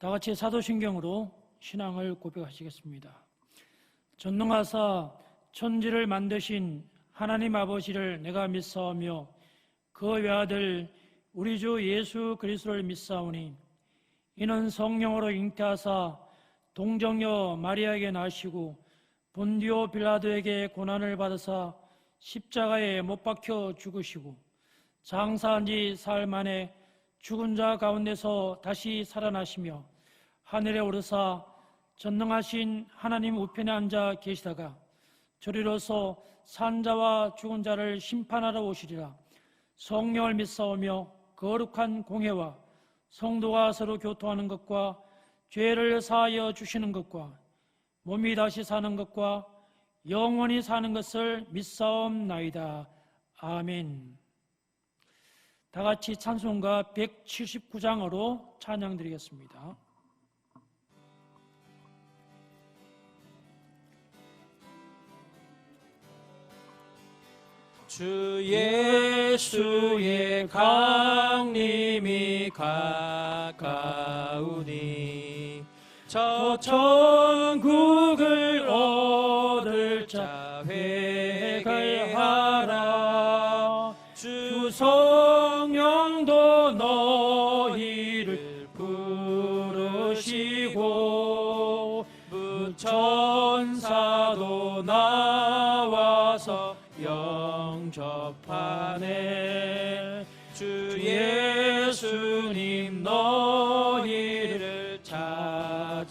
다 같이 사도신경으로 신앙을 고백하시겠습니다. 전능하사 천지를 만드신 하나님 아버지를 내가 믿사오며 그 외아들 우리 주 예수 그리스도를 믿사오니 이는 성령으로 잉태하사 동정녀 마리아에게 나시고 본디오 빌라도에게 고난을 받으사 십자가에 못 박혀 죽으시고 장사한 지 사흘 만에 죽은 자 가운데서 다시 살아나시며 하늘에 오르사 전능하신 하나님 우편에 앉아 계시다가 저리로서 산 자와 죽은 자를 심판하러 오시리라. 성령을 믿사오며 거룩한 공회와 성도가 서로 교통하는 것과 죄를 사하여 주시는 것과 몸이 다시 사는 것과 영원히 사는 것을 믿사옵나이다. 아멘. 다 같이 찬송가 179장으로 찬양드리겠습니다. 주 예수의 강림이 가까우니 저 천국을 얻을 자 회개하라. 주 성령도 너희를 부르시고 무천사도 나와서 영접하네. 주 예수님 너희를 찾으시니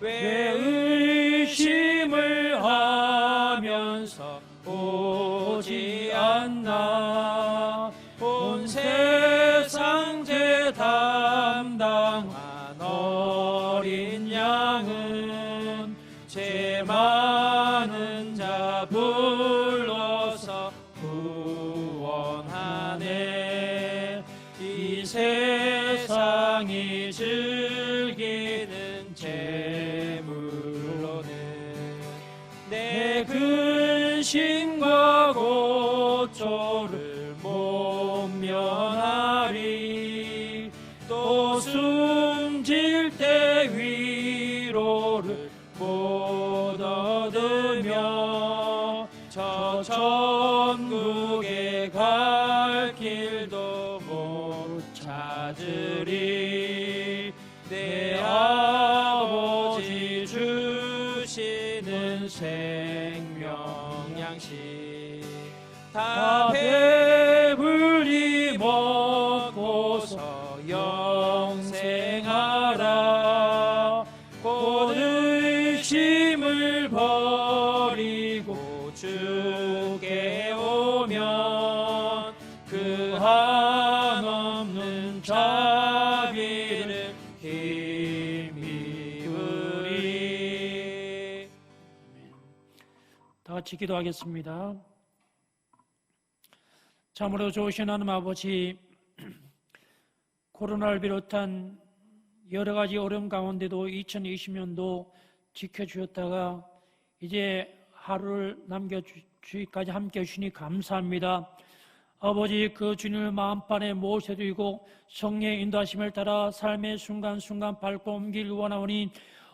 왜 의심을 하면서 오지 않나. 온 세상 죄 담당한 어린 양은 죄 많은 자 불러서 구원하네. 이 세상이 즐기는 재물로는 내 근심과 고초를 못 면하리. 또 숨질 때 위로를 못 얻으며 저 천국에 갈 길도 못 찾으리. 내 아버지 주시는 생명 양식 다 배불리 먹고서 영생하라. 곧 의심을 버리고 주께 오면 그 한없는 자비를 힘입으리. 다 같이 기도하겠습니다. 참으로 좋으신 하나님 아버지, 코로나를 비롯한 여러 가지 어려움 가운데도 2020년도 지켜주셨다가 이제 하루를 남겨주기까지 함께 해주시니 감사합니다. 아버지, 그 주님을 마음판에 모셔드리고 성령의 인도하심을 따라 삶의 순간순간 밟고 옮길 원하오니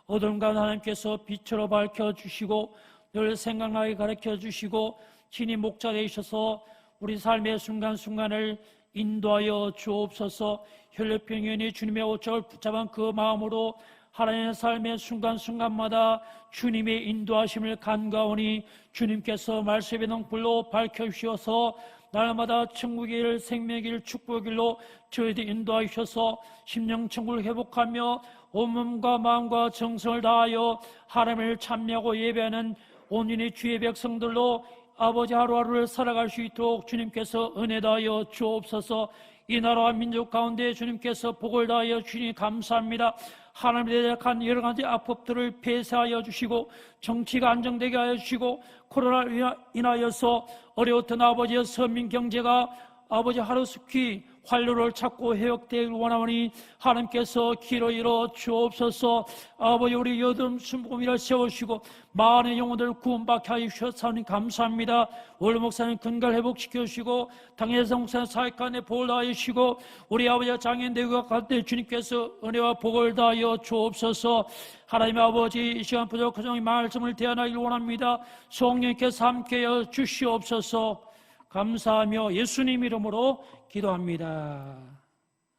어둠 가운데 하나님께서 빛으로 밝혀주시고 늘 생각나게 가르쳐주시고 친히 목자 되셔서 우리 삶의 순간순간을 인도하여 주옵소서. 혈육병연히 주님의 오적을 붙잡은 그 마음으로 하나님의 삶의 순간순간마다 주님의 인도하심을 간과하오니 주님께서 말씀의 등불로 밝혀주셔서 날마다 천국의 길, 생명의 길, 축복의 길로 저희들 인도하셔서 심령천국을 회복하며 온몸과 마음과 정성을 다하여 하나님을 찬미하고 예배하는 온전히 주의 백성들로 아버지 하루하루를 살아갈 수 있도록 주님께서 은혜 다하여 주옵소서. 이 나라와 민족 가운데 주님께서 복을 다하여 주시니 감사합니다. 하나님에 대한 여러 가지 악법들을 폐쇄하여 주시고 정치가 안정되게 하여 주시고 코로나로 인하여서 어려웠던 아버지의 서민 경제가 아버지 하루속히 활로를 찾고 해역되길 원하오니 하나님께서 길을 이뤄 주옵소서. 아버지, 우리 여드름 순복음이라 세우시고 많은 영혼들을 구원받게 하여 주셨사오니 감사합니다. 오늘 목사님 건강 회복시켜 주시고 당회성 목사님 사역간에 복을 다하여 주시고 우리 아버지와 장인대우가 가운데 주님께서 은혜와 복을 다하여 주옵소서. 하나님 아버지, 이 시간 부족한 종의 말씀을 대하나길 원합니다. 성령께서 함께하여 주시옵소서. 감사하며 예수님 이름으로 기도합니다.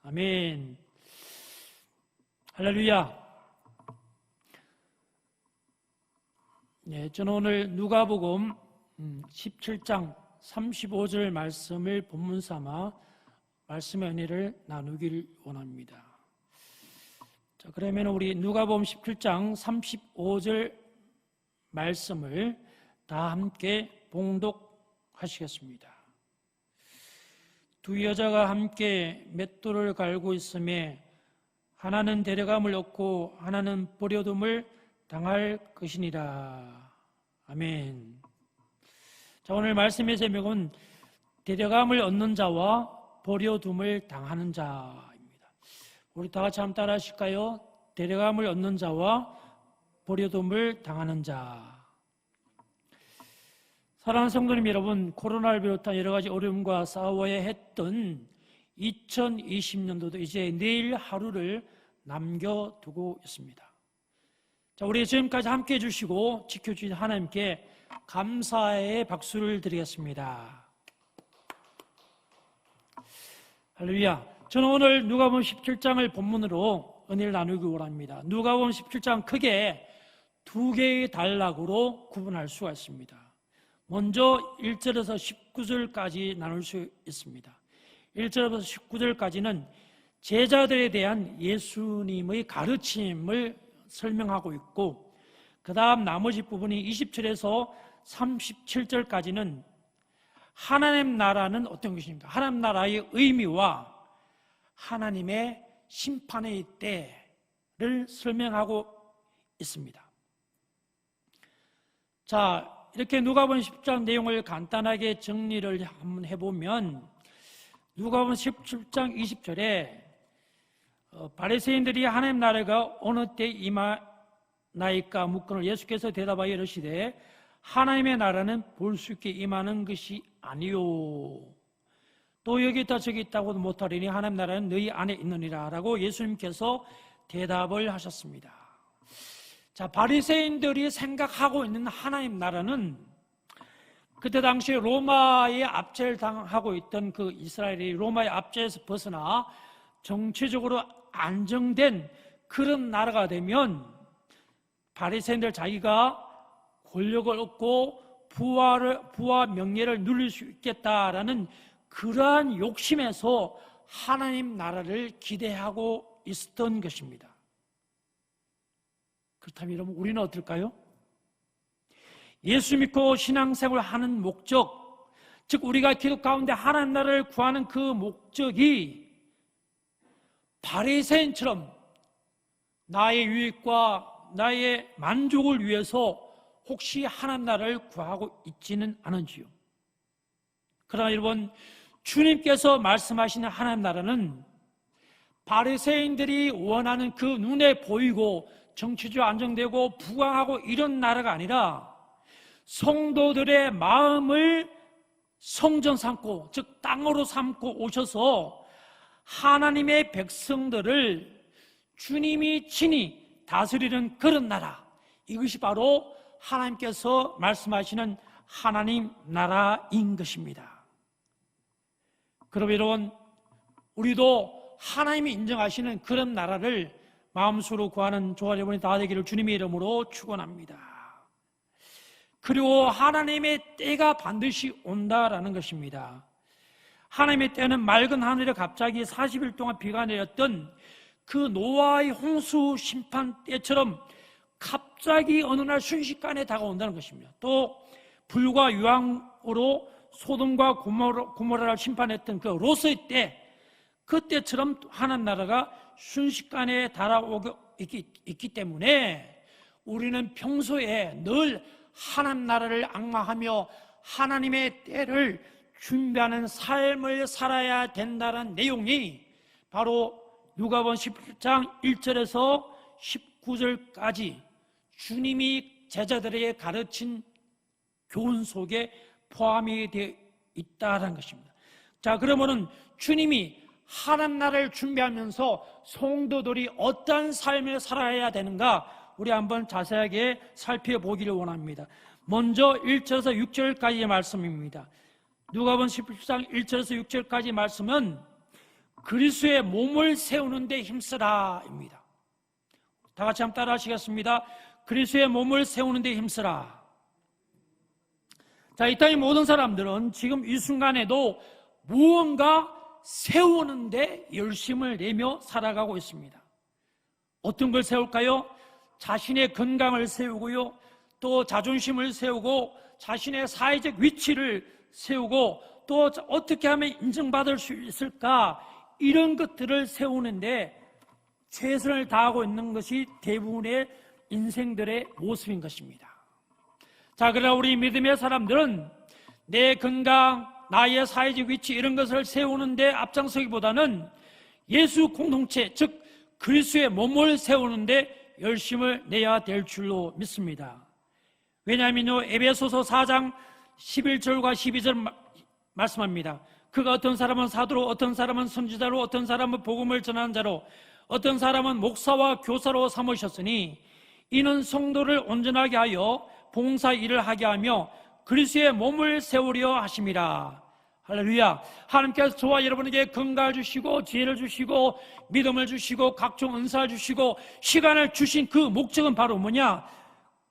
아멘. 할렐루야. 네, 저는 오늘 누가복음 17장 35절 말씀을 본문 삼아 말씀의 은혜를 나누길 원합니다. 자, 그러면 우리 누가복음 17장 35절 말씀을 다 함께 봉독하시겠습니다. 두 여자가 함께 맷돌을 갈고 있음에 하나는 데려감을 얻고 하나는 버려둠을 당할 것이니라. 아멘. 자, 오늘 말씀의 제목은 데려감을 얻는 자와 버려둠을 당하는 자입니다. 우리 다 같이 한번 따라 하실까요? 데려감을 얻는 자와 버려둠을 당하는 자. 사랑하는 성도님 여러분, 코로나를 비롯한 여러 가지 어려움과 싸워야 했던 2020년도도 이제 내일 하루를 남겨두고 있습니다. 자, 우리 지금까지 함께 해주시고 지켜주신 하나님께 감사의 박수를 드리겠습니다. 할렐루야. 저는 오늘 누가복음 17장을 본문으로 은혜를 나누기 원합니다. 누가복음 17장 크게 두 개의 단락으로 구분할 수가 있습니다. 먼저 1절에서 19절까지 나눌 수 있습니다. 1절에서 19절까지는 제자들에 대한 예수님의 가르침을 설명하고 있고, 그 다음 나머지 부분이 20절에서 37절까지는 하나님 나라는 어떤 것입니까? 하나님 나라의 의미와 하나님의 심판의 때를 설명하고 있습니다. 자, 이렇게 누가복음 10장 내용을 간단하게 정리를 한번 해보면 누가복음 17장 20절에 바리새인들이 하나님 나라가 어느 때 임하나이까 묻거늘 예수께서 대답하여 이르시되 하나님의 나라는 볼 수 있게 임하는 것이 아니요 또 여기 있다 저기 있다고도 못하리니 하나님 나라는 너희 안에 있느니라 라고 예수님께서 대답을 하셨습니다. 자, 바리새인들이 생각하고 있는 하나님 나라는 그때 당시에 로마의 압제를 당하고 있던 그 이스라엘이 로마의 압제에서 벗어나 정치적으로 안정된 그런 나라가 되면 바리새인들 자기가 권력을 얻고 부와 명예를 누릴 수 있겠다라는 그러한 욕심에서 하나님 나라를 기대하고 있었던 것입니다. 그렇다면 여러분, 우리는 어떨까요? 예수 믿고 신앙생활을 하는 목적, 즉 우리가 기도 가운데 하나님 나라를 구하는 그 목적이 바리새인처럼 나의 유익과 나의 만족을 위해서 혹시 하나님 나라를 구하고 있지는 않은지요? 그러나 여러분, 주님께서 말씀하시는 하나님 나라는 바리새인들이 원하는 그 눈에 보이고 정치적으로 안정되고 부강하고 이런 나라가 아니라 성도들의 마음을 성전 삼고, 즉 땅으로 삼고 오셔서 하나님의 백성들을 주님이 친히 다스리는 그런 나라, 이것이 바로 하나님께서 말씀하시는 하나님 나라인 것입니다. 그럼 여러분, 우리도 하나님이 인정하시는 그런 나라를 마음속으로 구하는 저와 여러분이 다 되기를 주님의 이름으로 축원합니다. 그리고 하나님의 때가 반드시 온다라는 것입니다. 하나님의 때는 맑은 하늘에 갑자기 40일 동안 비가 내렸던 그 노아의 홍수 심판 때처럼 갑자기 어느 날 순식간에 다가온다는 것입니다. 또 불과 유황으로 소돔과 고모라를 심판했던 그 롯의 때, 그때처럼 하나님 나라가 순식간에 달아오고 있기 때문에 우리는 평소에 늘 하나님 나라를 앙망하며 하나님의 때를 준비하는 삶을 살아야 된다는 내용이 바로 누가복음 17장 1절에서 19절까지 주님이 제자들에게 가르친 교훈 속에 포함이 되어 있다는 것입니다. 자, 그러면은 주님이 하나님 나라를 준비하면서 성도들이 어떤 삶을 살아야 되는가 우리 한번 자세하게 살펴보기를 원합니다. 먼저 1절에서 6절까지의 말씀입니다. 누가복음 17장 1절에서 6절까지 말씀은 그리스도의 몸을 세우는 데 힘쓰라입니다. 다 같이 한번 따라 하시겠습니다. 그리스도의 몸을 세우는 데 힘쓰라. 자, 이 땅의 모든 사람들은 지금 이 순간에도 무언가 세우는데 열심을 내며 살아가고 있습니다. 어떤 걸 세울까요? 자신의 건강을 세우고요, 또 자존심을 세우고 자신의 사회적 위치를 세우고 또 어떻게 하면 인정받을 수 있을까, 이런 것들을 세우는데 최선을 다하고 있는 것이 대부분의 인생들의 모습인 것입니다. 자, 그러나 우리 믿음의 사람들은 내 건강, 나의 사회적 위치 이런 것을 세우는데 앞장서기보다는 예수 공동체, 즉 그리스도의 몸을 세우는데 열심을 내야 될 줄로 믿습니다. 왜냐하면요, 에베소서 4장 11절과 12절 말씀합니다. 그가 어떤 사람은 사도로, 어떤 사람은 선지자로, 어떤 사람은 복음을 전하는 자로, 어떤 사람은 목사와 교사로 삼으셨으니 이는 성도를 온전하게 하여 봉사 일을 하게 하며 그리스도의 몸을 세우려 하심이라. 할렐루야. 하나님께서 저와 여러분에게 건강을 주시고 지혜를 주시고 믿음을 주시고 각종 은사를 주시고 시간을 주신 그 목적은 바로 뭐냐?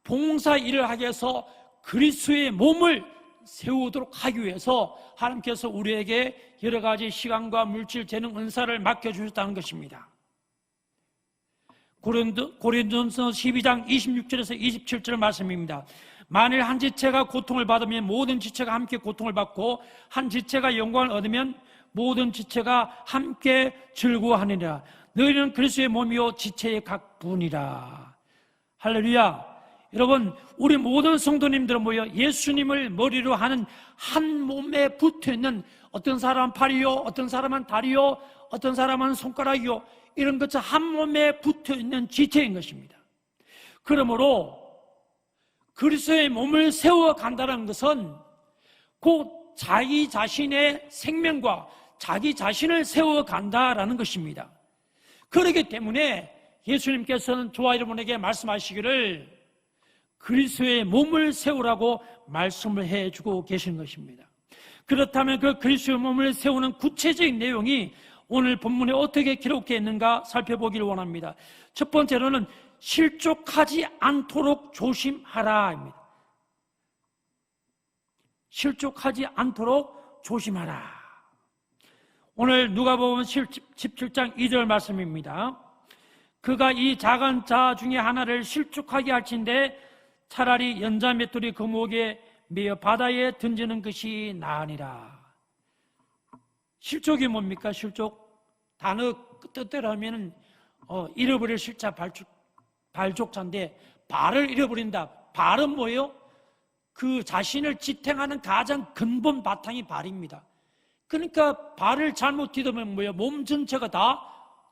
봉사 일을 하기 위해서 그리스도의 몸을 세우도록 하기 위해서 하나님께서 우리에게 여러 가지 시간과 물질, 재능, 은사를 맡겨주셨다는 것입니다. 고린도전서 12장 26절에서 27절 말씀입니다. 만일 한 지체가 고통을 받으면 모든 지체가 함께 고통을 받고 한 지체가 영광을 얻으면 모든 지체가 함께 즐거워하느니라. 너희는 그리스도의 몸이요 지체의 각 부분이라. 할렐루야. 여러분, 우리 모든 성도님들은 모여 예수님을 머리로 하는 한 몸에 붙어있는, 어떤 사람은 팔이요, 어떤 사람은 다리요, 어떤 사람은 손가락이요, 이런 것처럼 한 몸에 붙어있는 지체인 것입니다. 그러므로 그리스도의 몸을 세워간다는 것은 곧 자기 자신의 생명과 자기 자신을 세워간다라는 것입니다. 그렇기 때문에 예수님께서는 저와 여러분에게 말씀하시기를 그리스도의 몸을 세우라고 말씀을 해주고 계신 것입니다. 그렇다면 그 그리스도의 몸을 세우는 구체적인 내용이 오늘 본문에 어떻게 기록되어 있는가 살펴보기를 원합니다. 첫 번째로는 실족하지 않도록 조심하라입니다. 실족하지 않도록 조심하라. 오늘 누가복음 17장 2절 말씀입니다. 그가 이 작은 자 중에 하나를 실족하게 할진대 차라리 연자 맷돌이 그 목에 매어 바다에 던지는 것이 나으니라. 실족이 뭡니까? 실족, 단어 뜻대로 하면 잃어버릴 실자 발족자인데, 발을 잃어버린다. 발은 뭐예요? 그 자신을 지탱하는 가장 근본 바탕이 발입니다. 그러니까 발을 잘못 디디면 뭐예요? 몸 전체가 다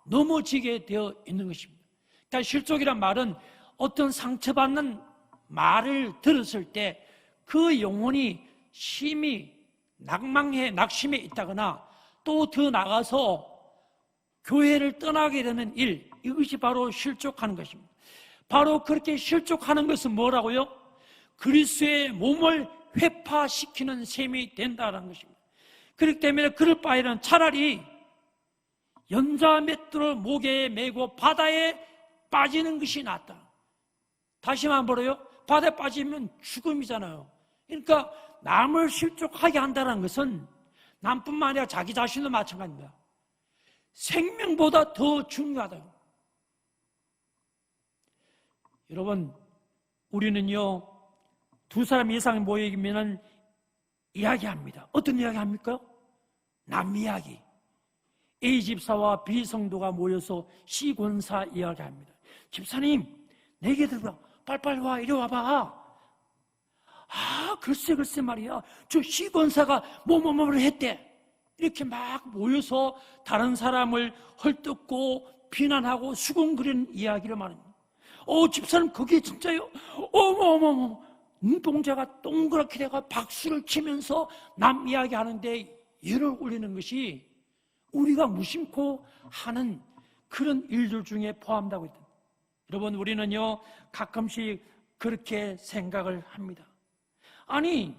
넘어지게 되어 있는 것입니다. 그러니까 실족이란 말은 어떤 상처받는 말을 들었을 때 그 영혼이 심히 낙심해 있다거나 또 더 나가서 교회를 떠나게 되는 일, 이것이 바로 실족하는 것입니다. 바로 그렇게 실족하는 것은 뭐라고요? 그리스도의 몸을 회파시키는 셈이 된다는 것입니다. 그렇기 때문에 그럴 바에는 차라리 연자 맷돌을 목에 메고 바다에 빠지는 것이 낫다. 다시 말해요, 바다에 빠지면 죽음이잖아요. 그러니까 남을 실족하게 한다는 것은 남뿐만 아니라 자기 자신도 마찬가지입니다. 생명보다 더 중요하다. 여러분, 우리는요, 두 사람 이상 모이면 이야기합니다. 어떤 이야기 합니까? 남 이야기. A 집사와 B 성도가 모여서 C 권사 이야기합니다. 집사님, 내게 들어와. 빨리빨리 와. 이리 와봐. 글쎄 말이야, 저 시건사가 뭐뭐뭐를 했대. 이렇게 막 모여서 다른 사람을 헐뜯고 비난하고 수군거리는 이야기를 말합니다. 집사님 그게 진짜요? 어머어머, 눈동자가 동그랗게 돼가 박수를 치면서 남 이야기하는데 열을 올리는 것이 우리가 무심코 하는 그런 일들 중에 포함되고 있다. 여러분, 우리는요 가끔씩 그렇게 생각을 합니다. 아니,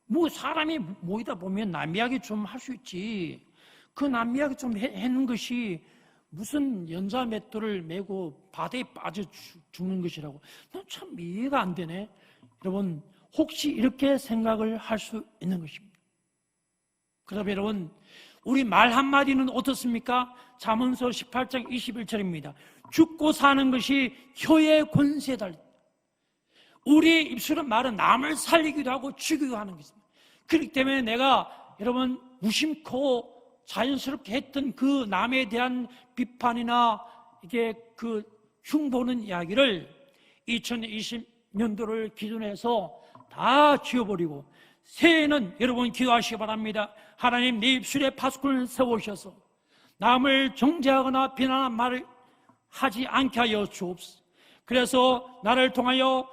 뭐 사람이 모이다 보면 남 이야기 좀 할 수 있지. 그 남 이야기 좀 하는 것이 무슨 연자맷돌을 메고 바다에 빠져 죽는 것이라고. 난 참 이해가 안 되네. 여러분, 혹시 이렇게 생각을 할 수 있는 것입니다. 그러면 여러분, 우리 말 한마디는 어떻습니까? 잠언서 18장 21절입니다. 죽고 사는 것이 혀의 권세에 달린. 우리의 입술은 말은 남을 살리기도 하고 죽이기도 하는 것입니다. 그렇기 때문에 내가 여러분 무심코 자연스럽게 했던 그 남에 대한 비판이나 이게 그 흉보는 이야기를 2020년도를 기준해서 다 지워버리고 새해에는 여러분 기도하시기 바랍니다. 하나님, 내 입술에 파수꾼을 세우셔서 남을 정죄하거나 비난하는 말을 하지 않게 하여 주옵소서. 그래서 나를 통하여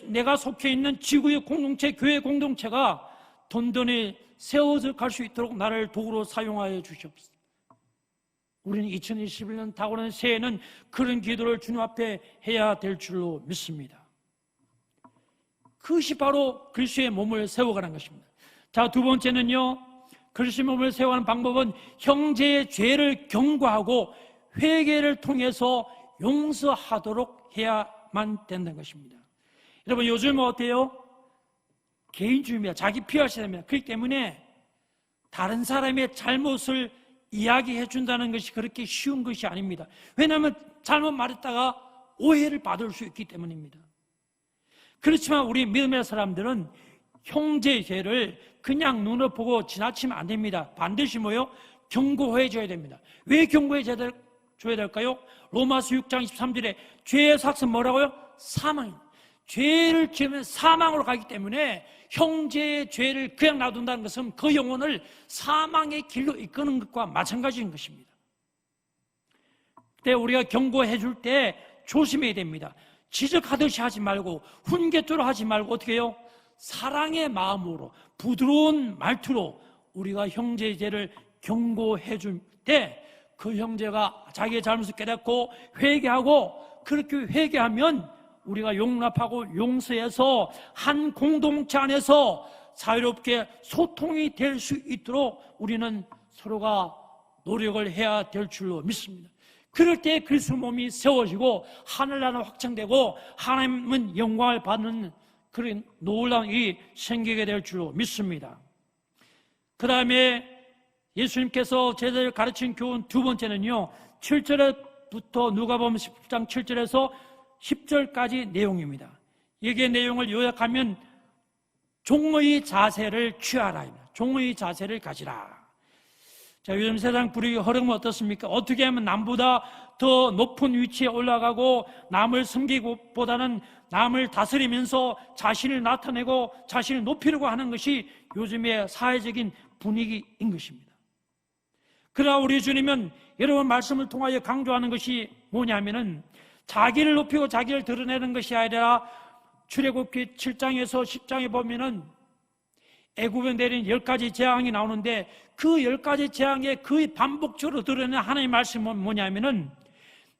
내가 속해 있는 지구의 공동체, 교회 공동체가 든든히 세워져 갈 수 있도록 나를 도구로 사용하여 주시옵소서. 우리는 2021년 다가오는 새해에는 그런 기도를 주님 앞에 해야 될 줄로 믿습니다. 그것이 바로 그리스도의 몸을 세워가는 것입니다. 자, 두 번째는요, 그리스도의 몸을 세워가는 방법은 형제의 죄를 경고하고 회개를 통해서 용서하도록 해야만 된다는 것입니다. 여러분, 요즘은 어때요? 개인주의입니다. 자기 피하시됩니다. 그렇기 때문에 다른 사람의 잘못을 이야기해 준다는 것이 그렇게 쉬운 것이 아닙니다. 왜냐하면 잘못 말했다가 오해를 받을 수 있기 때문입니다. 그렇지만 우리 믿음의 사람들은 형제의 죄를 그냥 눈을 보고 지나치면 안 됩니다. 반드시 뭐요? 경고해 줘야 됩니다. 왜 경고해 줘야 될까요? 로마서 6장 23절에 죄의 삭은 뭐라고요? 사망입니다. 죄를 지으면 사망으로 가기 때문에 형제의 죄를 그냥 놔둔다는 것은 그 영혼을 사망의 길로 이끄는 것과 마찬가지인 것입니다. 그때 우리가 경고해 줄 때 조심해야 됩니다. 지적하듯이 하지 말고 훈계토로 하지 말고 어떻게 해요? 사랑의 마음으로 부드러운 말투로 우리가 형제의 죄를 경고해 줄 때 그 형제가 자기의 잘못을 깨닫고 회개하고, 그렇게 회개하면 우리가 용납하고 용서해서 한 공동체 안에서 자유롭게 소통이 될 수 있도록 우리는 서로가 노력을 해야 될 줄로 믿습니다. 그럴 때 그리스도 몸이 세워지고 하늘나라는 확장되고 하나님은 영광을 받는 그런 놀라운 일이 생기게 될 줄로 믿습니다. 그 다음에 예수님께서 제자를 가르친 교훈 두 번째는요, 7절부터 누가복음 10장 7절에서 10절까지 내용입니다. 여기에 내용을 요약하면 종의 자세를 취하라입니다. 종의 자세를 가지라. 자, 요즘 세상 분위기 흐름은 어떻습니까? 어떻게 하면 남보다 더 높은 위치에 올라가고 남을 섬기기보다는 남을 다스리면서 자신을 나타내고 자신을 높이려고 하는 것이 요즘의 사회적인 분위기인 것입니다. 그러나 우리 주님은 여러분 말씀을 통하여 강조하는 것이 뭐냐면은 자기를 높이고 자기를 드러내는 것이 아니라 출애굽기 7장에서 10장에 보면은 애굽에 내린 10가지 재앙이 나오는데 그 10가지 재앙에 그 반복적으로 드러내는 하나님의 말씀은 뭐냐면은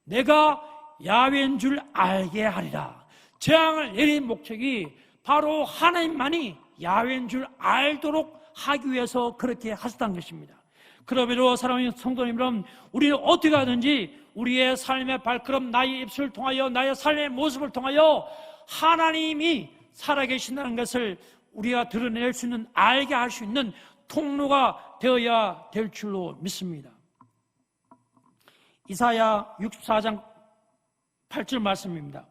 내가 야훼인 줄 알게 하리라. 재앙을 내린 목적이 바로 하나님만이 야훼인 줄 알도록 하기 위해서 그렇게 하셨다는 것입니다. 그러므로 사랑하는 성도님 여러분, 우리는 어떻게 하든지 우리의 삶의 발걸음, 나의 입술을 통하여 나의 삶의 모습을 통하여 하나님이 살아계신다는 것을 우리가 드러낼 수 있는, 알게 할 수 있는 통로가 되어야 될 줄로 믿습니다. 이사야 64장 8절 말씀입니다.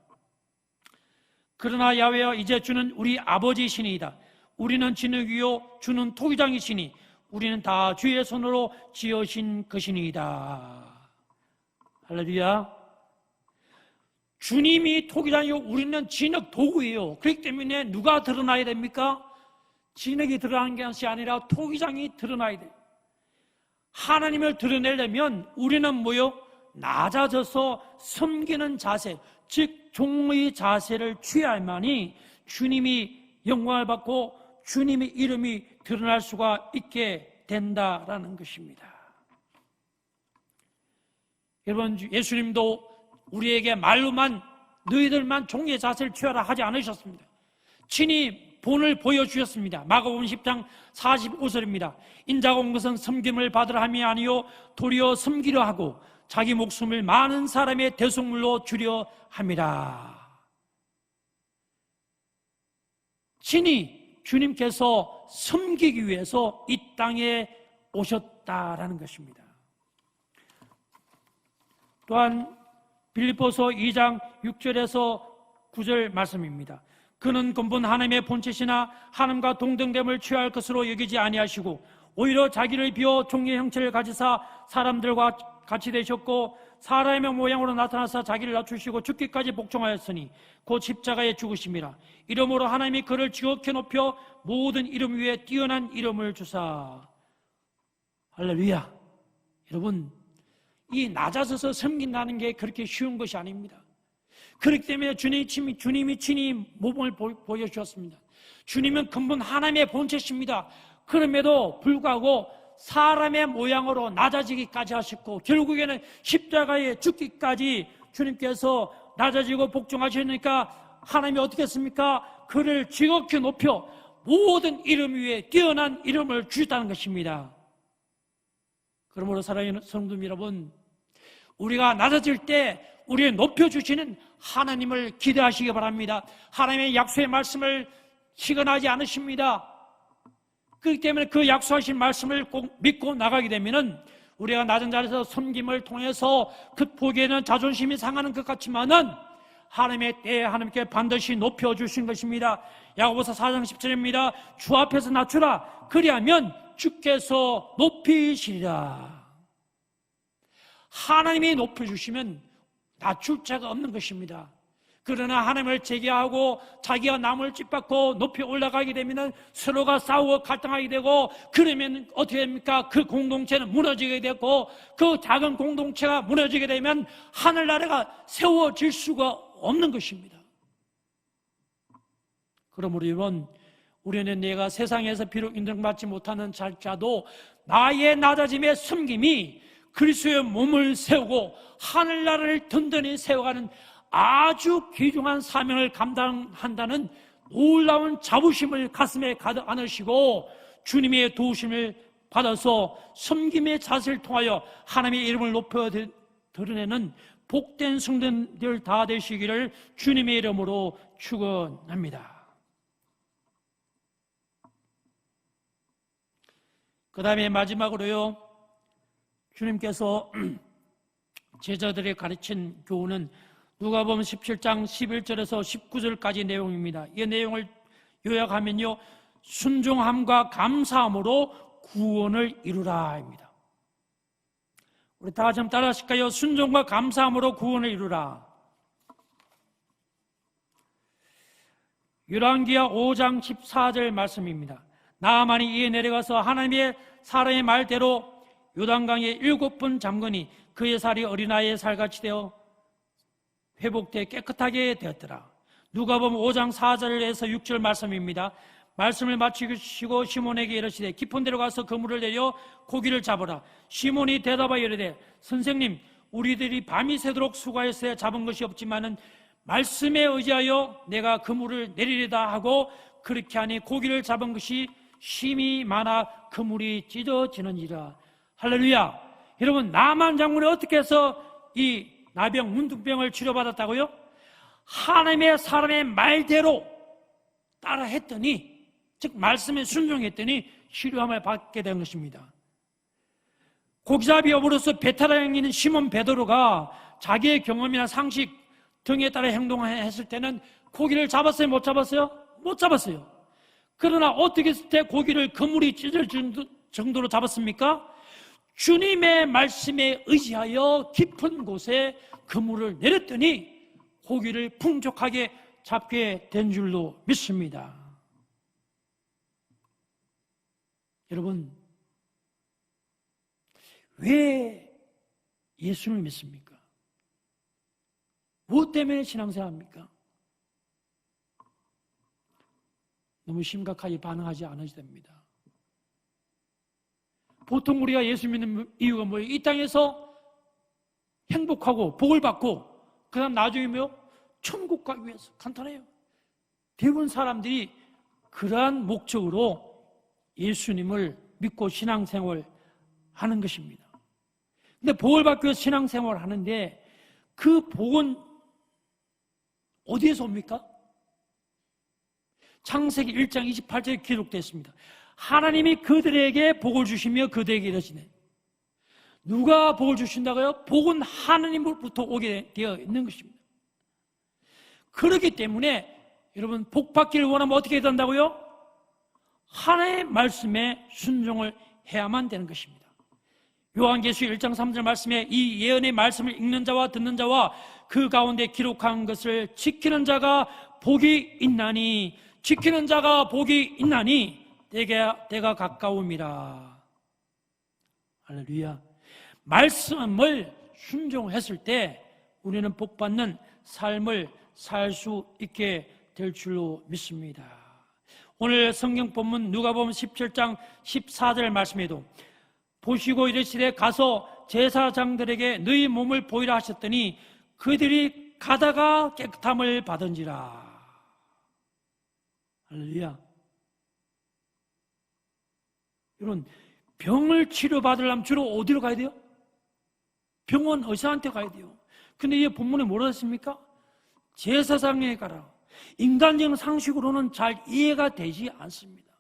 그러나 야훼여, 이제 주는 우리 아버지시니이다. 우리는 진흙이요 주는 토기장이시니 우리는 다 주의 손으로 지으신 것이니이다. 할렐루야. 주님이 토기장이고 우리는 진흙 도구예요. 그렇기 때문에 누가 드러나야 됩니까? 진흙이 드러나는 것이 아니라 토기장이 드러나야 돼요. 하나님을 드러내려면 우리는 뭐요? 낮아져서 섬기는 자세, 즉 종의 자세를 취해야만이 주님이 영광을 받고 주님의 이름이 드러날 수가 있게 된다라는 것입니다. 여러분, 예수님도 우리에게 말로만 너희들만 종의 자세를 취하라 하지 않으셨습니다. 친히 본을 보여주셨습니다. 마가복음 10장 45절입니다. 인자가 온 것은 섬김을 받으라 함이 아니요 도리어 섬기려 하고 자기 목숨을 많은 사람의 대속물로 주려 함이라. 친히 주님께서 섬기기 위해서 이 땅에 오셨다라는 것입니다. 또한 빌립보서 2장 6절에서 9절 말씀입니다. 그는 근본 하나님의 본체시나 하나님과 동등됨을 취할 것으로 여기지 아니하시고 오히려 자기를 비워 종의 형체를 가지사 사람들과 같이 되셨고 사람의 모양으로 나타나사 자기를 낮추시고 죽기까지 복종하였으니 곧 십자가에 죽으심이라. 이러므로 하나님이 그를 지극히 높여 모든 이름 위에 뛰어난 이름을 주사. 할렐루야. 여러분, 이 낮아져서 섬긴다는 게 그렇게 쉬운 것이 아닙니다. 그렇기 때문에 주님이 친히 모범을 보여주셨습니다. 주님은 근본 하나님의 본체십니다. 그럼에도 불구하고 사람의 모양으로 낮아지기까지 하셨고 결국에는 십자가에 죽기까지 주님께서 낮아지고 복종하시니까 하나님이 어떻게 했습니까? 그를 지극히 높여 모든 이름 위에 뛰어난 이름을 주셨다는 것입니다. 그러므로 사랑하는 성도 여러분, 우리가 낮아질 때 우리를 높여주시는 하나님을 기대하시기 바랍니다. 하나님의 약속의 말씀을 시건하지 않으십니다. 그렇기 때문에 그 약속하신 말씀을 꼭 믿고 나가게 되면은 우리가 낮은 자리에서 섬김을 통해서 보기에는 자존심이 상하는 것 같지만은 하나님의 때에 하나님께 반드시 높여주신 것입니다. 야고보서 4장 10절입니다. 주 앞에서 낮추라. 그리하면 주께서 높이시리라. 하나님이 높여주시면 낮출 자가 없는 것입니다. 그러나 하나님을 제기하고 자기가 남을 ጭ받고 높이 올라가게 되면 서로가 싸우고 갈등하게 되고 그러면 어떻게 됩니까? 그 공동체는 무너지게 되고 그 작은 공동체가 무너지게 되면 하늘나라가 세워질 수가 없는 것입니다. 그러므로 여러분, 우리는 내가 세상에서 비록 인정받지 못하는 자도 나의 낮아짐의 섬김이 그리스도의 몸을 세우고 하늘나라를 든든히 세워가는 아주 귀중한 사명을 감당한다는 놀라운 자부심을 가슴에 가득 안으시고 주님의 도우심을 받아서 섬김의 자세를 통하여 하나님의 이름을 높여 드러내는 복된 성도들 다 되시기를 주님의 이름으로 축원합니다. 그 다음에 마지막으로요, 주님께서 제자들에 가르친 교훈은 누가복음 17장 11절에서 19절까지 내용입니다. 이 내용을 요약하면요, 순종함과 감사함으로 구원을 이루라입니다. 우리 다 같이 한번 따라 하실까요? 순종과 감사함으로 구원을 이루라. 열왕기하 5장 14절 말씀입니다. 나아만이 이에 내려가서 하나님의 사람의 말대로 요단강에 7번 잠그니 그의 살이 어린아이의 살같이 되어 회복돼 깨끗하게 되었더라. 누가복음 5장 4절에서 6절 말씀입니다. 말씀을 마치시고 시몬에게 이르시되 깊은 데로 가서 그물을 내려 고기를 잡으라. 시몬이 대답하여 이르되 선생님, 우리들이 밤이 새도록 수고하였어야 잡은 것이 없지만은 말씀에 의지하여 내가 그물을 내리리다 하고 그렇게 하니 고기를 잡은 것이 심이 많아 그물이 찢어지는지라. 할렐루야. 여러분, 나만 장군이 어떻게 해서 이 나병 문둥병을 치료받았다고요? 하나님의 사람의 말대로 따라 했더니, 즉 말씀에 순종했더니 치료함을 받게 된 것입니다. 고기잡이 업으로서 베테랑인 시몬 베드로가 자기의 경험이나 상식 등에 따라 행동했을 때는 고기를 잡았어요? 못 잡았어요? 못 잡았어요. 그러나 어떻게 했을 때 고기를 그물이 찢을 정도로 잡았습니까? 주님의 말씀에 의지하여 깊은 곳에 그물을 내렸더니 고기를 풍족하게 잡게 된 줄로 믿습니다. 여러분, 왜 예수를 믿습니까? 무엇 때문에 신앙생활합니까? 너무 심각하게 반응하지 않아도 됩니다. 보통 우리가 예수 믿는 이유가 뭐예요? 이 땅에서 행복하고 복을 받고 그 다음 나중에 뭐요? 천국 가기 위해서. 간단해요. 대부분 사람들이 그러한 목적으로 예수님을 믿고 신앙생활 하는 것입니다. 근데 복을 받기 위해서 신앙생활을 하는데 그 복은 어디에서 옵니까? 창세기 1장 28절에 기록되어 있습니다. 하나님이 그들에게 복을 주시며 그들에게 이르시되. 누가 복을 주신다고요? 복은 하나님으로부터 오게 되어 있는 것입니다. 그렇기 때문에 여러분, 복 받기를 원하면 어떻게 해야 된다고요? 하나님의 말씀에 순종을 해야만 되는 것입니다. 요한계시 1장 3절 말씀에 이 예언의 말씀을 읽는 자와 듣는 자와 그 가운데 기록한 것을 지키는 자가 복이 있나니, 지키는 자가 복이 있나니 때가 가까움이라. 할렐루야. 말씀을 순종했을 때 우리는 복받는 삶을 살 수 있게 될 줄로 믿습니다. 오늘 성경 본문 누가복음 17장 14절 말씀에도 보시고 이르시되 가서 제사장들에게 너희 몸을 보이라 하셨더니 그들이 가다가 깨끗함을 받은지라. 할렐루야. 여러분, 병을 치료받으려면 주로 어디로 가야 돼요? 병원 의사한테 가야 돼요. 근데 이 본문에 뭐라 했습니까? 제사장에 가라. 인간적인 상식으로는 잘 이해가 되지 않습니다.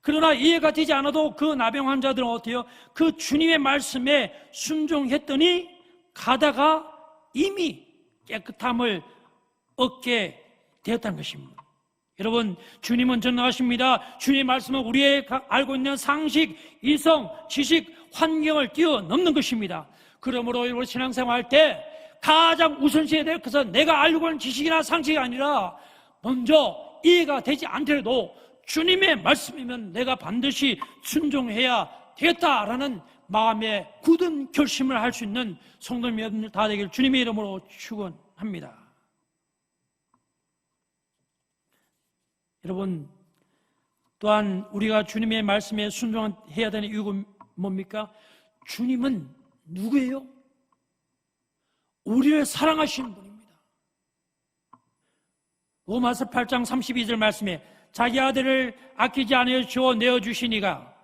그러나 이해가 되지 않아도 그 나병 환자들은 어때요? 그 주님의 말씀에 순종했더니 가다가 이미 깨끗함을 얻게 되었다는 것입니다. 여러분, 주님은 전능하십니다. 주님의 말씀은 우리의 알고 있는 상식, 이성, 지식, 환경을 뛰어넘는 것입니다. 그러므로 우리 신앙생활 할 때 가장 우선시해야 될 것은 내가 알고 있는 지식이나 상식이 아니라 먼저 이해가 되지 않더라도 주님의 말씀이면 내가 반드시 순종해야 되겠다라는 마음의 굳은 결심을 할 수 있는 성도님 여러분들 다 되길 주님의 이름으로 축원합니다. 여러분, 또한 우리가 주님의 말씀에 순종해야 되는 이유가 뭡니까? 주님은 누구예요? 우리를 사랑하시는 분입니다. 로마서 8장 32절 말씀에 자기 아들을 아끼지 않으려 주어 내어주시니가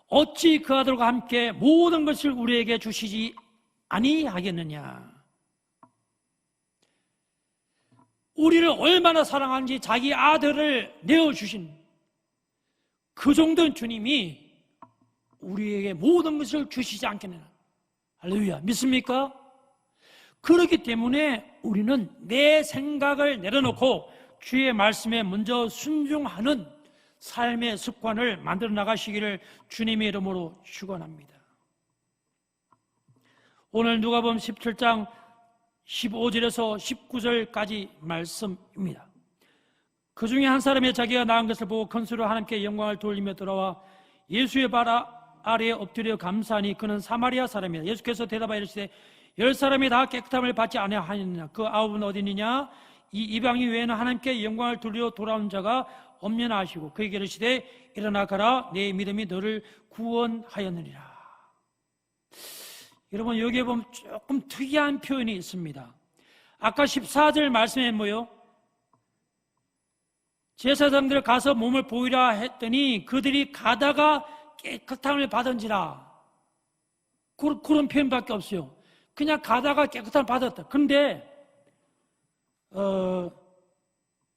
어찌 그 아들과 함께 모든 것을 우리에게 주시지 아니하겠느냐. 우리를 얼마나 사랑하는지 자기 아들을 내어주신 그 정도는 주님이 우리에게 모든 것을 주시지 않겠느냐. 할렐루야. 믿습니까? 그렇기 때문에 우리는 내 생각을 내려놓고 주의 말씀에 먼저 순종하는 삶의 습관을 만들어 나가시기를 주님의 이름으로 축원합니다. 오늘 누가복음 17장 15절에서 19절까지 말씀입니다. 그 중에 한 사람이 자기가 낳은 것을 보고 큰 소리로 하나님께 영광을 돌리며 돌아와 예수의 발 아래에 엎드려 감사하니 그는 사마리아 사람이다. 예수께서 대답하여 이르시되 10사람이 다 깨끗함을 받지 아니하였느냐? 그 9은 어디 있느냐? 이 이방인 외에는 하나님께 영광을 돌리러 돌아온 자가 없느냐 하시고 그에게 이르시되 일어나 가라 내 믿음이 너를 구원하였느니라. 여러분, 여기에 보면 조금 특이한 표현이 있습니다. 아까 14절 말씀에 뭐요? 제사장들 가서 몸을 보이라 했더니 그들이 가다가 깨끗함을 받은지라. 그런 표현밖에 없어요. 그냥 가다가 깨끗함을 받았다. 그런데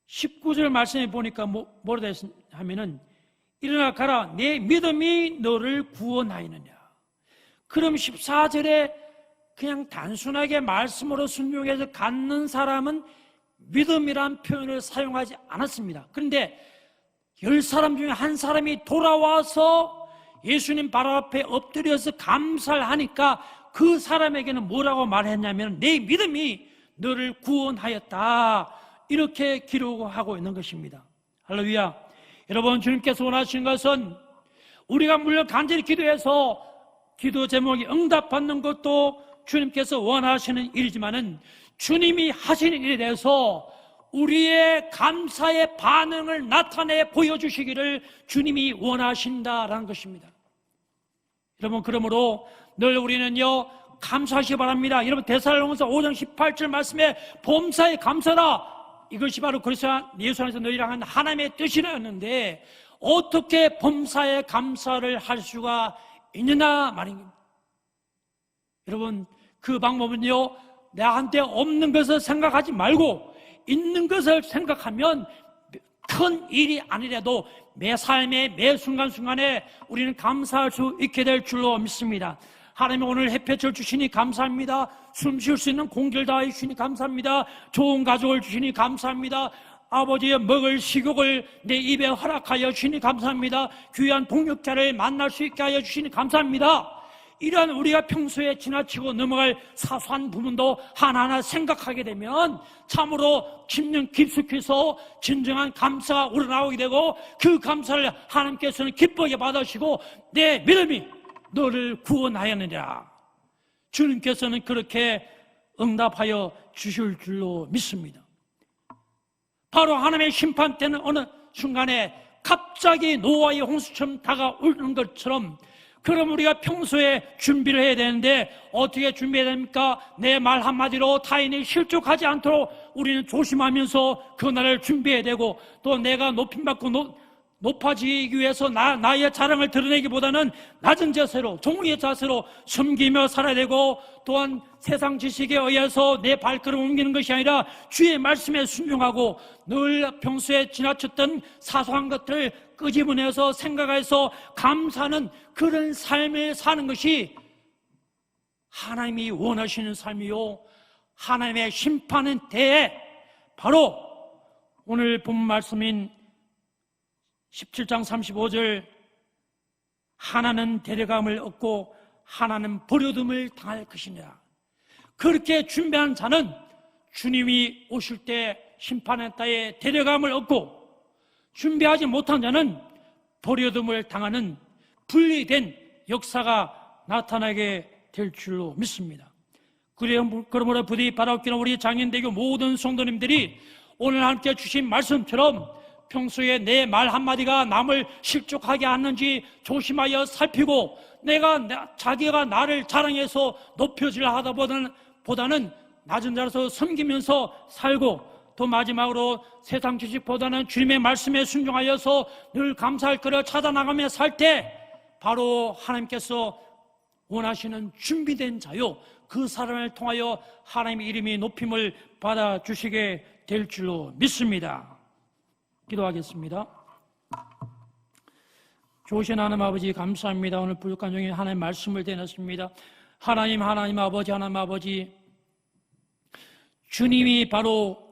19절 말씀에 보니까 뭐라 되어 하면은 일어나 가라 내 믿음이 너를 구원하였느냐. 그럼 14절에 그냥 단순하게 말씀으로 순종해서 갖는 사람은 믿음이란 표현을 사용하지 않았습니다. 그런데 10사람 중에 한 사람이 돌아와서 예수님 발 앞에 엎드려서 감사를 하니까 그 사람에게는 뭐라고 말했냐면 내 믿음이 너를 구원하였다. 이렇게 기록하고 있는 것입니다. 할렐루야. 여러분, 주님께서 원하시는 것은 우리가 물론 간절히 기도해서 기도 제목이 응답받는 것도 주님께서 원하시는 일이지만은 주님이 하시는 일에 대해서 우리의 감사의 반응을 나타내 보여주시기를 주님이 원하신다라는 것입니다. 여러분, 그러므로 늘 우리는요 감사하시기 바랍니다. 여러분, 데살로니가서 5장 18절 말씀에 범사에 감사라, 이것이 바로 그리스도 예수 안에서 너희랑 한 하나님의 뜻이라는데 어떻게 범사에 감사를 할 수가 있느냐 말입니다. 여러분, 그 방법은요 나한테 없는 것을 생각하지 말고 있는 것을 생각하면 큰 일이 아니라도 매 삶의 매 순간순간에 우리는 감사할 수 있게 될 줄로 믿습니다. 하나님, 오늘 햇볕을 주시니 감사합니다. 숨 쉴 수 있는 공기를 다해 주시니 감사합니다. 좋은 가족을 주시니 감사합니다. 아버지의 먹을 식욕을 내 입에 허락하여 주시니 감사합니다. 귀한 동역자를 만날 수 있게 하여 주시니 감사합니다. 이러한 우리가 평소에 지나치고 넘어갈 사소한 부분도 하나하나 생각하게 되면 참으로 심령 깊숙이서 진정한 감사가 우러나오게 되고 그 감사를 하나님께서는 기쁘게 받으시고 내 믿음이 너를 구원하였느니라, 주님께서는 그렇게 응답하여 주실 줄로 믿습니다. 바로 하나님의 심판 때는 어느 순간에 갑자기 노아의 홍수처럼 다가오는 것처럼, 그럼 우리가 평소에 준비를 해야 되는데 어떻게 준비해야 됩니까? 내 말 한마디로 타인이 실족하지 않도록 우리는 조심하면서 그날을 준비해야 되고, 또 내가 높임받고 높아지기 위해서 나의 자랑을 드러내기보다는 낮은 자세로, 종의의 자세로 섬기며 살아야 되고, 또한 세상 지식에 의해서 내 발걸음 옮기는 것이 아니라 주의 말씀에 순종하고 늘 평소에 지나쳤던 사소한 것들을 끄집어내서 생각해서 감사하는 그런 삶을 사는 것이 하나님이 원하시는 삶이요, 하나님의 심판은 대해 바로 오늘 본 말씀인 17장 35절, 하나는 데려감을 얻고 하나는 버려둠을 당할 것이니라. 그렇게 준비한 자는 주님이 오실 때 심판의 때에 데려감을 얻고, 준비하지 못한 자는 버려둠을 당하는 분리된 역사가 나타나게 될 줄로 믿습니다. 그러므로 부디 바라옵기는 우리 장인대교 모든 성도님들이 오늘 함께 주신 말씀처럼 평소에 내 말 한마디가 남을 실족하게 하는지 조심하여 살피고, 자기가 나를 자랑해서 높여지려 하다보다는 낮은 자로서 섬기면서 살고, 또 마지막으로 세상 지식보다는 주님의 말씀에 순종하여서 늘 감사할 거를 찾아나가며 살 때 바로 하나님께서 원하시는 준비된 자요, 그 사람을 통하여 하나님의 이름이 높임을 받아주시게 될 줄로 믿습니다. 기도하겠습니다. 좋으신 하나님 아버지, 감사합니다. 오늘 부족한 중에 하나님 말씀을 대놨습니다. 하나님 아버지, 주님이 바로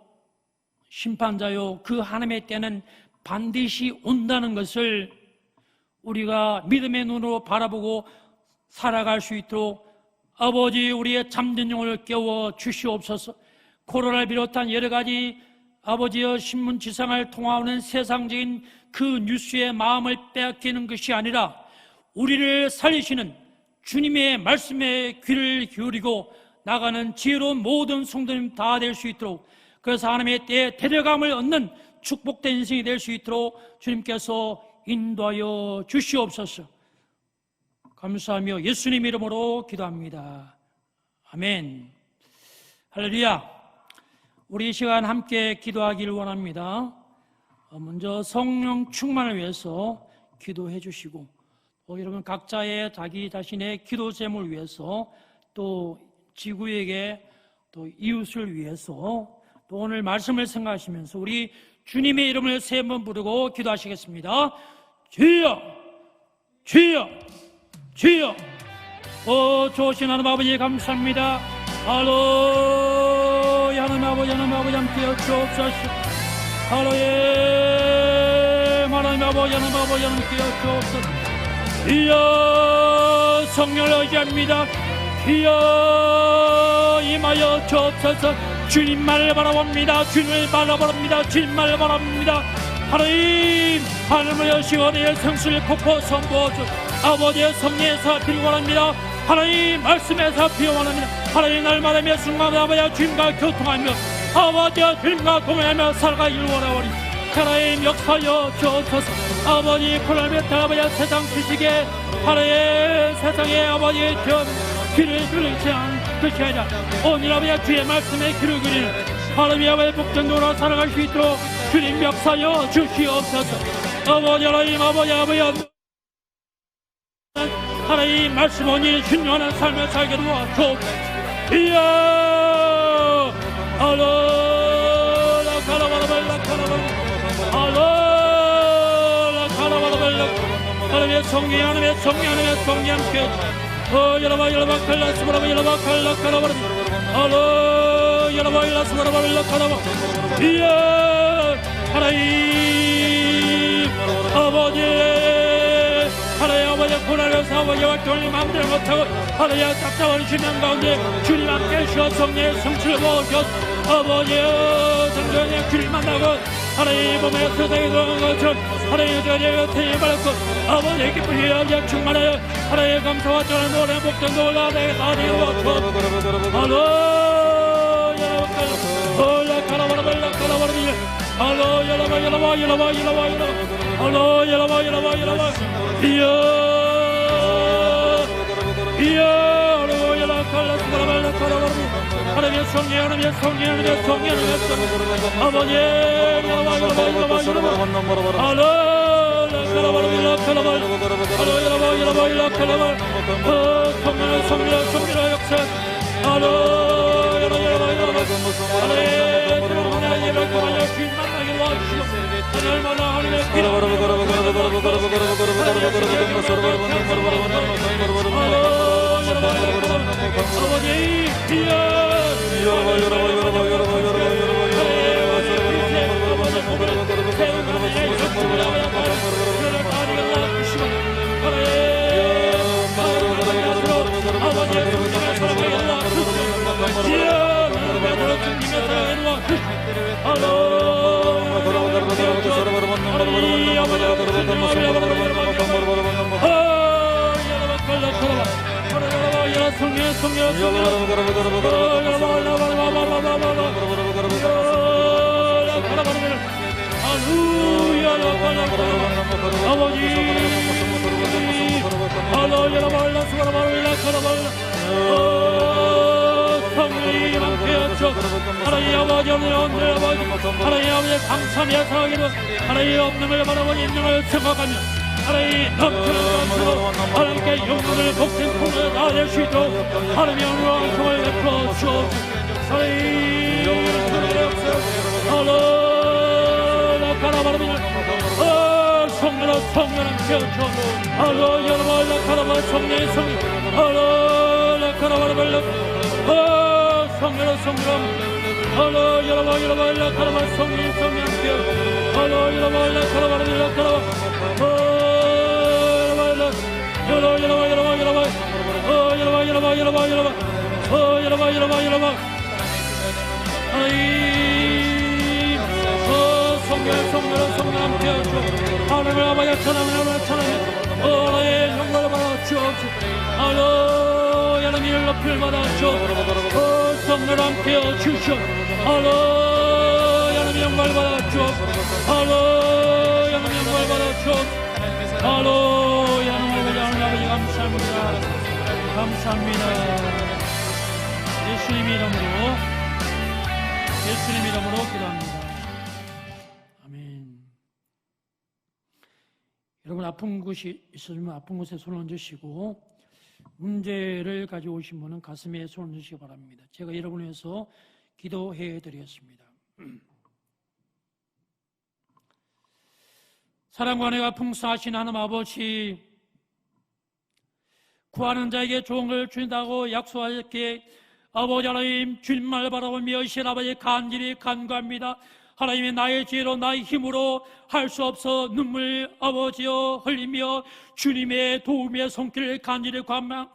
심판자요, 그 하나님의 때는 반드시 온다는 것을 우리가 믿음의 눈으로 바라보고 살아갈 수 있도록 아버지, 우리의 잠든 영혼을 깨워 주시옵소서. 코로나를 비롯한 여러 가지 아버지여 신문지상을 통하는 세상적인 그 뉴스의 마음을 빼앗기는 것이 아니라 우리를 살리시는 주님의 말씀에 귀를 기울이고 나가는 지혜로운 모든 성도님 다 될 수 있도록, 그래서 하나님의 때에 데려감을 얻는 축복된 인생이 될 수 있도록 주님께서 인도하여 주시옵소서. 감사하며 예수님 이름으로 기도합니다. 아멘. 할렐루야. 우리 이 시간 함께 기도하기를 원합니다. 먼저 성령 충만을 위해서 기도해 주시고, 또 여러분 각자의 자기 자신의 기도 제목을 위해서, 또 지구에게, 또 이웃을 위해서, 또 오늘 말씀을 생각하시면서 우리 주님의 이름을 세 번 부르고 기도하시겠습니다. 주여, 주여, 주여. 좋으신 하나님 아버지 감사합니다. 할렐루야. 하나님 아버지 함께 주옵소서. 할렐루야. 하나님 아버지 함께 주옵소서. 주여, 성령을 의지합니다. 주여, 임하여 주옵소서. 주님만을 바라봅니다. 주님을 바라봅니다. 주님만을 바라봅니다. 하나님, 하늘을 여시고 내일 성수를 폭포 선포주 아버지의 성령에서 빌고 원합니다. 하나님, 말씀에서 빌고 원합니다. 하나님, 날마다 순간마다 아버지와 주님과 교통하며 아버지와 주님과 공유하며 살아가기를 원하오니 하나님, 역사여 주옵소서. 아버지, 코로나로 아버지와 세상 지식에 하나님, 세상에 아버지의 귀를 기울이지 않은 것이 아니라 오늘 아버지와 주의 말씀에 귀를 기울이는 하나님 아버지의 복전도로 살아갈 수 있도록 주님 역사여 주시옵소서. 아버지 하나님, 아버지 하나님 말씀 오니 순종하는 삶을 살게 도와주옵소서. 이야 알로라 가라바라발라 가라바라 알로라 가라바라발라 하나님의 성령, 하나님의 성령, 하나님의 성령 함께 여러분 칼라스바라바 여러분 칼라카라바라 알로 여러분 일라스바라바라 카라바 이야 하나님 아버지 하나님 아버지 고난을 사와야와 돌림 마음대로 못하고 하나님 답답한 심령 가운데 주님 함께 주어 성령의 성취를 보여주셔서 아버지여 성령의 주님 만나고 하나님 몸에 세상에 들어간 것처럼 하나님 저녁에 태이 받았고 아버지의 기쁨이 여기에 충만하여 하나님의 감사와 전한 노래 복전도 올라가게 다니고 알로 올라가라바라바라바라바라 알로 여러분 이야 알로 여러분 하나님의 성령, 하나님의 성령, 하나님의 성령, 하나님의 성령 아버지 성령 역사 주님 만나게 도와주시고 하늘마다 하늘의 아버지 하나님 아버지 하나님 아버지 감사하며 사랑하기로 하나님 없는 바라보니 임명을 생각하며 하나님 넘치는 것으로 하나님께 영광을 복된 통을 나아낼 수 있도록 하나님의 영광을 베풀어 주옵소서. 하나님 가라바라비는 성령은 깨우쳐 알로 여러분 가라바 성령의 성령 알로 가라바라발라 성령 알로 여러분 가라바 성령 깨우쳐 알로 여러분 가라바라발라 가라바 성령 함께 하시고 하나님을 아버지 천하면 나의 영광을 받아 주옵소서. 알로 하나님의 높이를 받아 주옵소서. 성령 함께 하시고 알로 하나님의 영광을 받아 주옵소서. 알로 하나님의 영광을 받아 주옵소서. 알로 하나님 아버지 감사합니다. 감사합니다. 예수님 이름으로 기도합니다. 아멘. 여러분 아픈 곳이 있으면 아픈 곳에 손을 얹으시고 문제를 가지고 오신 분은 가슴에 손을 얹으시기 바랍니다. 제가 여러분을 위해서 기도해 드리겠습니다. 사랑과 은혜가 풍성하신 하나님 아버지, 구하는 자에게 좋은 걸 주신다고 약속하셨기에 아버지 하나님 주님만을 바라보며 이신 아버지 간절히 간구합니다. 하나님의 나의 지혜로 나의 힘으로 할 수 없어 눈물 아버지여 흘리며 주님의 도움의 손길을 간절히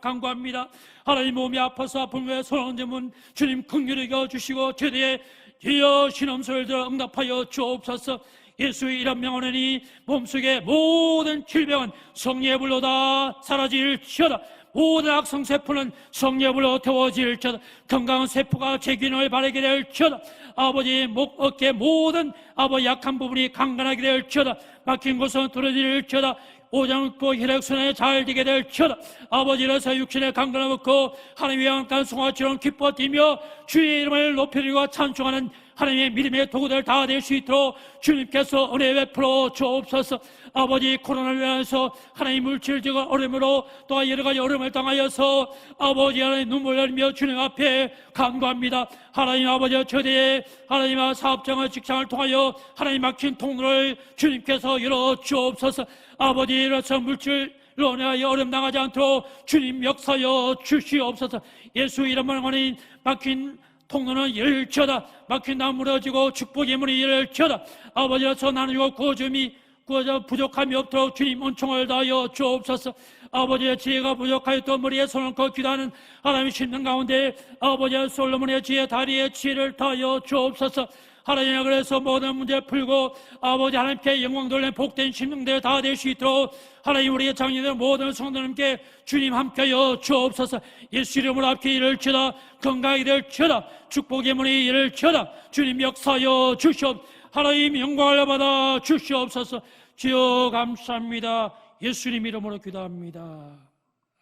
간구합니다. 하나님 몸이 아파서 아픈 거에 손얹으면 주님 긍휼히 여겨주시고 제대에 주여 신음소리를 들어 응답하여 주옵소서. 예수의 이름 명하노니 몸속의 모든 질병은 성령의 불로 다 사라질지어다. 모든 악성 세포는 성령의 불로 태워질지어다. 건강한 세포가 재균을 바르게 될지어다. 아버지 목, 어깨 모든 아버지 약한 부분이 강건하게 될지어다. 막힌 곳은 뚫어질지어다. 오장육부 혈액순환이 잘 되게 될지어다. 아버지로서 육신의 강건함 얻고 하나님의 영광 송아지처럼 기뻐 뛰며 주의 이름을 높이리고 찬송하는 하나님의 믿음의 도구들 다 될 수 있도록 주님께서 은혜 베풀어 주옵소서. 아버지 코로나를 위해서 하나님 물질적인 어려움으로 또한 여러 가지 어려움을 당하여서 아버지 하나님 눈물 흘리며 주님 앞에 간구합니다. 하나님 아버지 저대에 하나님의 사업장과 직장을 통하여 하나님 막힌 통로를 주님께서 열어 주옵소서. 아버지 이로써 물질로 인하여 어려움 당하지 않도록 주님 역사여 주시옵소서. 예수 이름을 원인 막힌 통로는 열지어다. 막힌 나무 무너지고 축복의 문이 열지어다. 아버지로서 나누고 구워줌이 구워져 부족함이 없도록 주님 은총을 다하여 주옵소서. 아버지의 지혜가 부족하여 머리에 손을 얹고 기도하는 하나님의 심령 가운데 아버지의 솔로몬의 지혜 다리에 지혜를 다하여 주옵소서. 하나님 그래서 모든 문제 풀고 아버지 하나님께 영광 돌리는 복된 심령들 다 될 수 있도록 하나님 우리의 장인들 모든 성도님께 주님 함께하여 주옵소서. 예수 이름으로 앞에 이를지어다. 건강이 될지어다. 축복의 문이 열지어다. 주님 역사하여 주시옵소서. 하나님 영광을 받아 주시옵소서. 주여 감사합니다. 예수님 이름으로 기도합니다.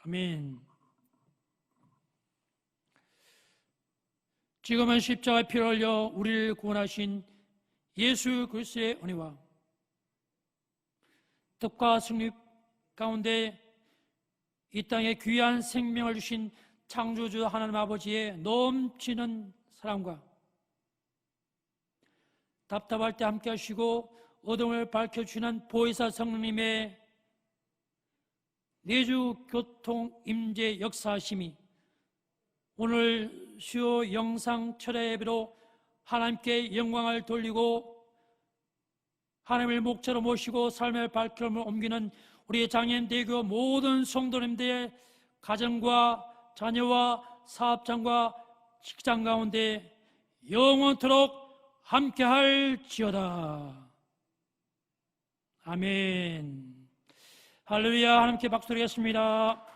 아멘. 지금은 십자가의 피를 흘려 우리를 구원하신 예수 그리스도의 은혜와 뜻과 승리 가운데 이 땅에 귀한 생명을 주신 창조주 하나님 아버지의 넘치는 사랑과 답답할 때 함께 하시고 어둠을 밝혀주시는 보혜사 성령님의 내주 교통 임재 역사하심이 오늘 수요 영상 철야 예배로 하나님께 영광을 돌리고 하나님을 목자로 모시고 삶의 발걸음을 옮기는 우리의 장애인대교 모든 성도님들의 가정과 자녀와 사업장과 직장 가운데 영원토록 함께할지어다. 아멘. 할렐루야. 하나님께 박수 드리겠습니다.